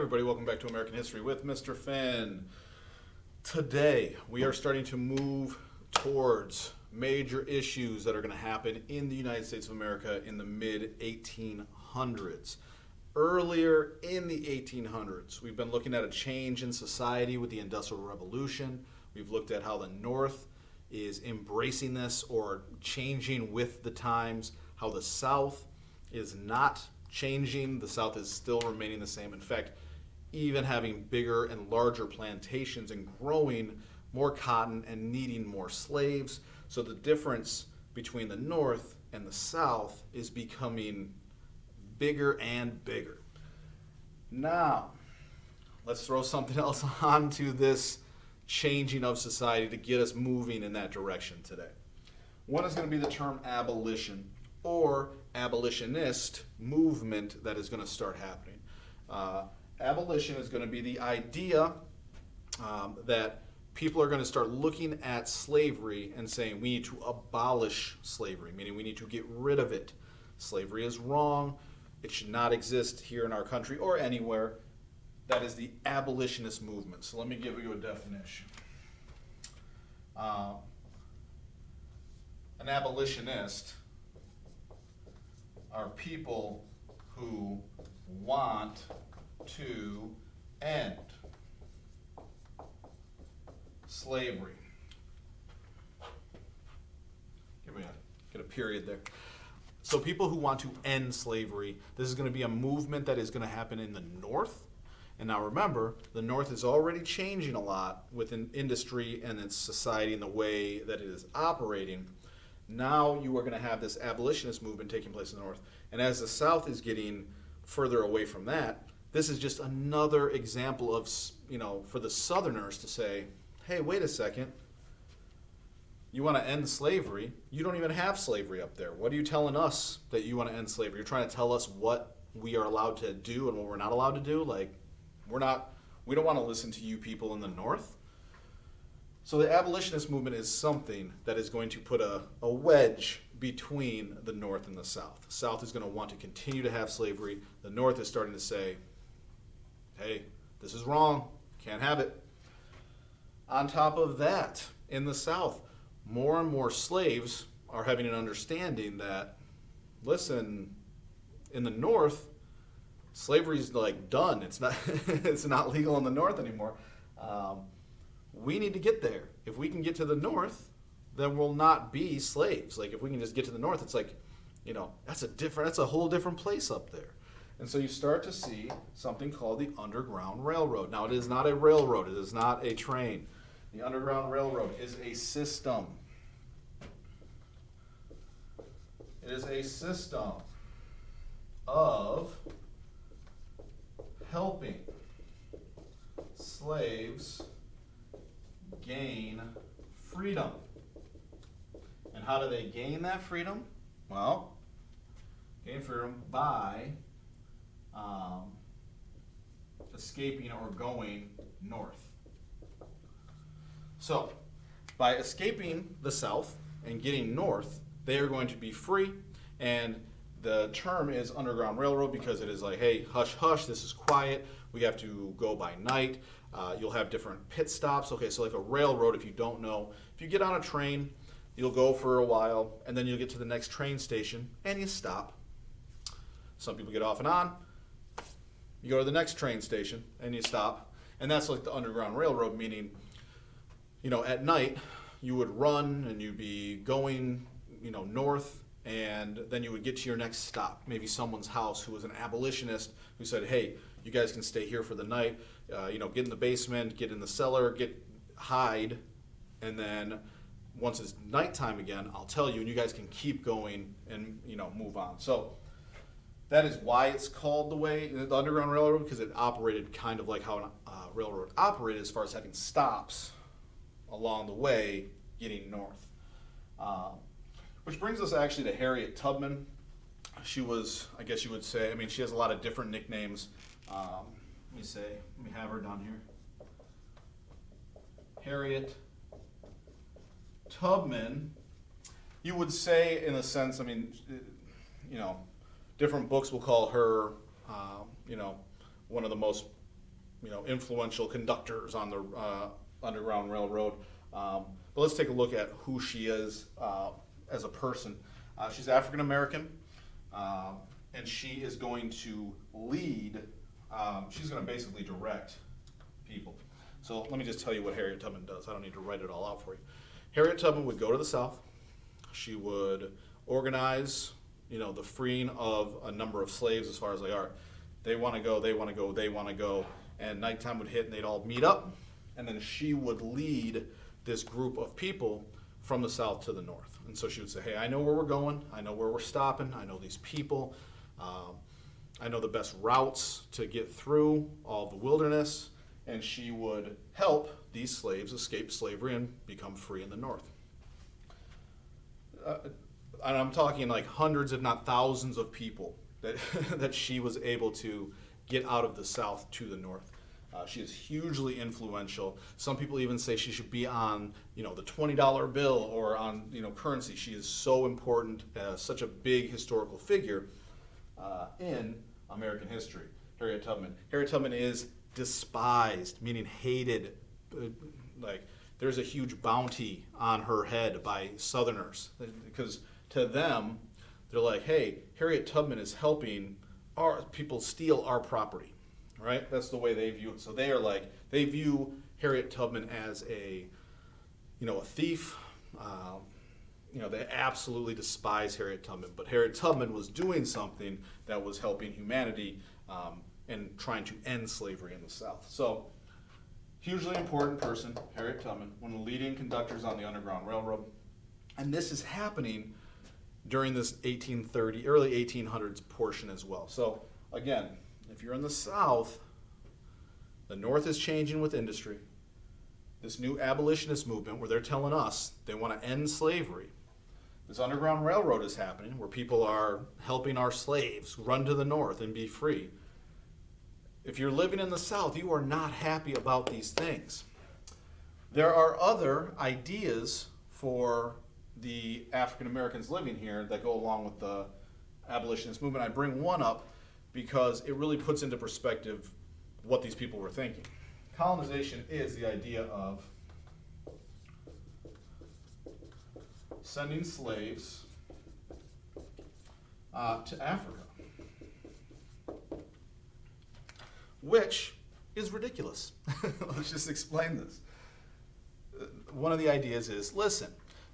everybody, welcome back to American History with Mr. Finn. Today, we are starting to move towards major issues that are going to happen in the United States of America in the mid-1800s. Earlier in the 1800s, we've been looking at a change in society with the Industrial Revolution. We've looked at how the North is embracing this or changing with the times, how the South is not changing. The South is still remaining the same. In fact, even having bigger and larger plantations and growing more cotton and needing more slaves. So the difference between the North and the South is becoming bigger and bigger. Now, let's throw something else onto this changing of society to get us moving in that direction today. One is going to be the term abolition or abolitionist movement that is going to start happening. Abolition is going to be the idea that people are going to start looking at slavery and saying we need to abolish slavery, meaning we need to get rid of it. Slavery is wrong. It should not exist here in our country or anywhere. That is the abolitionist movement. So let me give you a definition. An abolitionist are people who want to end slavery. Get a period there. So people who want to end slavery, this is going to be a movement that is going to happen in the North. And now remember, the North is already changing a lot within industry and its society and the way that it is operating. Now you are going to have this abolitionist movement taking place in the North. And as the South is getting further away from that, this is just another example of, for the Southerners to say, hey, wait a second. You want to end slavery? You don't even have slavery up there. What are you telling us that you want to end slavery? You're trying to tell us what we are allowed to do and what we're not allowed to do? We don't want to listen to you people in the North. So the abolitionist movement is something that is going to put a wedge between the North and the South. The South is going to want to continue to have slavery. The North is starting to say, hey, this is wrong. Can't have it. On top of that, in the South, more and more slaves are having an understanding listen, in the North, slavery's done. It's not it's not legal in the North anymore. We need to get there. If we can get to the North, then we'll not be slaves. If we can just get to the North, it's that's a whole different place up there. And so you start to see something called the Underground Railroad. Now, it is not a railroad. It is not a train. The Underground Railroad is a system. It is a system of helping slaves gain freedom. And how do they gain that freedom? Well, gain freedom by escaping or going north. So, by escaping the South and getting north, they are going to be free. And the term is Underground Railroad because it is hey, hush, hush, this is quiet. We have to go by night. You'll have different pit stops. Okay, so like a railroad, if you don't know, if you get on a train, you'll go for a while, and then you'll get to the next train station, and you stop. Some people get off and on. You go to the next train station, and you stop. And that's like the Underground Railroad, meaning, at night, you would run, and you'd be going, north, and then you would get to your next stop, maybe someone's house who was an abolitionist who said, hey, you guys can stay here for the night, get in the basement, get in the cellar, hide, and then once it's nighttime again, I'll tell you, and you guys can keep going and, move on. So that is why it's called the Underground Railroad, because it operated kind of like how a railroad operated as far as having stops along the way getting north. Which brings us actually to Harriet Tubman. She was, I guess you would say, she has a lot of different nicknames. Let me have her down here. Harriet Tubman, you would say in a sense, different books will call her, one of the most influential conductors on the Underground Railroad. But let's take a look at who she is as a person. She's African American, and she is going to lead. She's going to basically direct people. So let me just tell you what Harriet Tubman does. I don't need to write it all out for you. Harriet Tubman would go to the South. She would organize, the freeing of a number of slaves as far as they want to go, they want to go, they want to go. And nighttime would hit and they'd all meet up. And then she would lead this group of people from the South to the North. And so she would say, hey, I know where we're going. I know where we're stopping. I know these people. I know the best routes to get through all the wilderness. And she would help these slaves escape slavery and become free in the North. And I'm talking like hundreds, if not thousands of people that, that she was able to get out of the South to the North. She is hugely influential. Some people even say she should be on, the $20 bill or on, currency. She is so important, such a big historical figure in American history. Harriet Tubman. Harriet Tubman is despised, meaning hated. There's a huge bounty on her head by Southerners because to them, they're like, hey, Harriet Tubman is helping our people steal our property. Right? That's the way they view it. So they view Harriet Tubman as a thief. They absolutely despise Harriet Tubman. But Harriet Tubman was doing something that was helping humanity and trying to end slavery in the South. So, hugely important person, Harriet Tubman, one of the leading conductors on the Underground Railroad. And this is happening during this early 1800s portion as well. So, again, if you're in the South, the North is changing with industry. This new abolitionist movement where they're telling us they want to end slavery. This Underground Railroad is happening where people are helping our slaves run to the North and be free. If you're living in the South, you are not happy about these things. There are other ideas for the African Americans living here that go along with the abolitionist movement. I bring one up because it really puts into perspective what these people were thinking. Colonization is the idea of sending slaves to Africa, which is ridiculous. Let's just explain this. One of the ideas is, listen,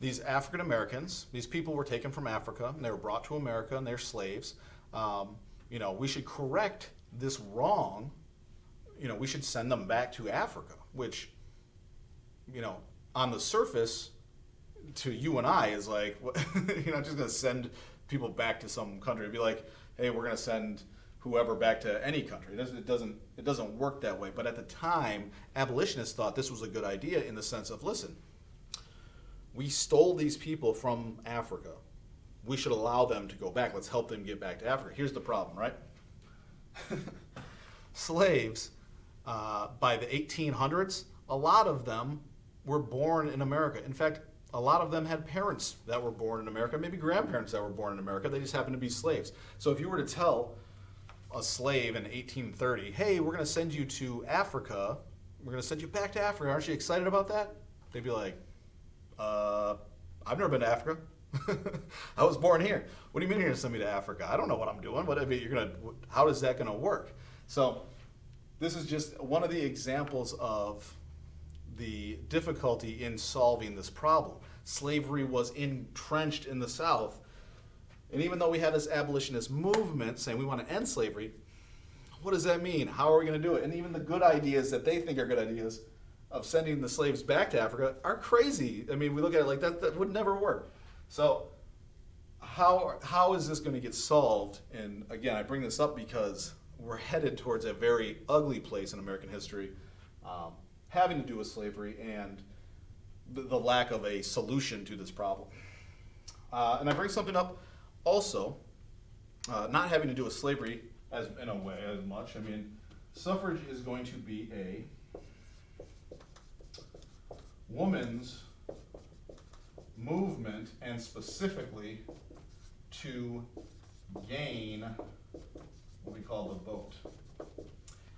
these African Americans, these people were taken from Africa, and they were brought to America, and they're slaves. We should correct this wrong. We should send them back to Africa, which, on the surface, to you and I is like, you're not just going to send people back to some country and be like, hey, we're going to send whoever back to any country. It doesn't work that way. But at the time, abolitionists thought this was a good idea in the sense of, listen, we stole these people from Africa. We should allow them to go back. Let's help them get back to Africa. Here's the problem, right? Slaves, by the 1800s, a lot of them were born in America. In fact, a lot of them had parents that were born in America, maybe grandparents that were born in America. They just happened to be slaves. So if you were to tell a slave in 1830, hey, we're going to send you to Africa, we're going to send you back to Africa, aren't you excited about that? They'd be like, I've never been to Africa. I was born here. What do you mean you're going to send me to Africa? I don't know what I'm doing. How is that going to work? So this is just one of the examples of the difficulty in solving this problem. Slavery was entrenched in the South. And even though we have this abolitionist movement saying we want to end slavery, what does that mean? How are we going to do it? And even the good ideas that they think are good ideas of sending the slaves back to Africa are crazy. I mean, we look at it like that would never work. So how is this going to get solved? And again, I bring this up because we're headed towards a very ugly place in American history, having to do with slavery and the lack of a solution to this problem. And I bring something up also, not having to do with slavery as much. I mean, suffrage is going to be a woman's movement, and specifically to gain what we call the vote.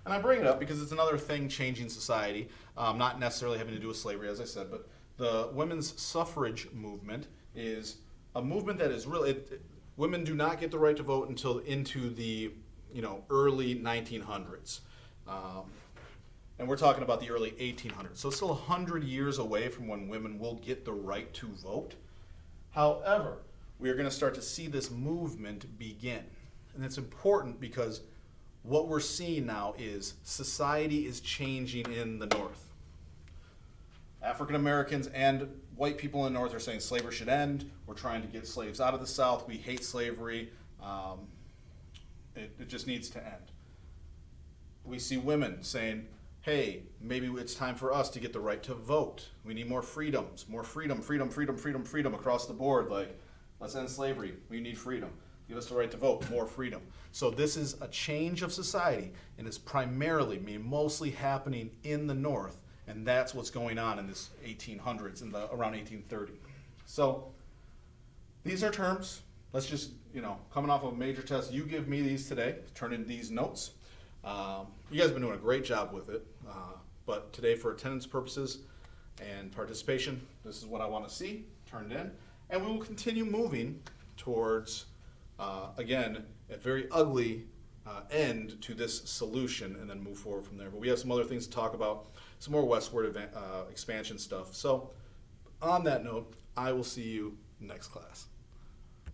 And I bring it up because it's another thing changing society, not necessarily having to do with slavery, as I said, but the women's suffrage movement is a movement that is really, women do not get the right to vote until into the early 1900s. And we're talking about the early 1800s. So it's still 100 years away from when women will get the right to vote. However, we are going to start to see this movement begin. And it's important because what we're seeing now is society is changing in the North. African Americans and white people in the North are saying slavery should end. We're trying to get slaves out of the South. We hate slavery. It just needs to end. We see women saying, hey, maybe it's time for us to get the right to vote. We need more freedoms, more freedom across the board. Like, let's end slavery. We need freedom. Give us the right to vote, more freedom. So this is a change of society, and it's primarily, mostly happening in the North, and that's what's going on in this 1800s, around 1830. So these are terms. Let's just, coming off of a major test, you give me these today, turn in these notes. You guys have been doing a great job with it, but today for attendance purposes and participation, this is what I want to see turned in, and we will continue moving towards, again, a very ugly end to this solution and then move forward from there. But we have some other things to talk about, some more westward expansion stuff. So on that note, I will see you next class.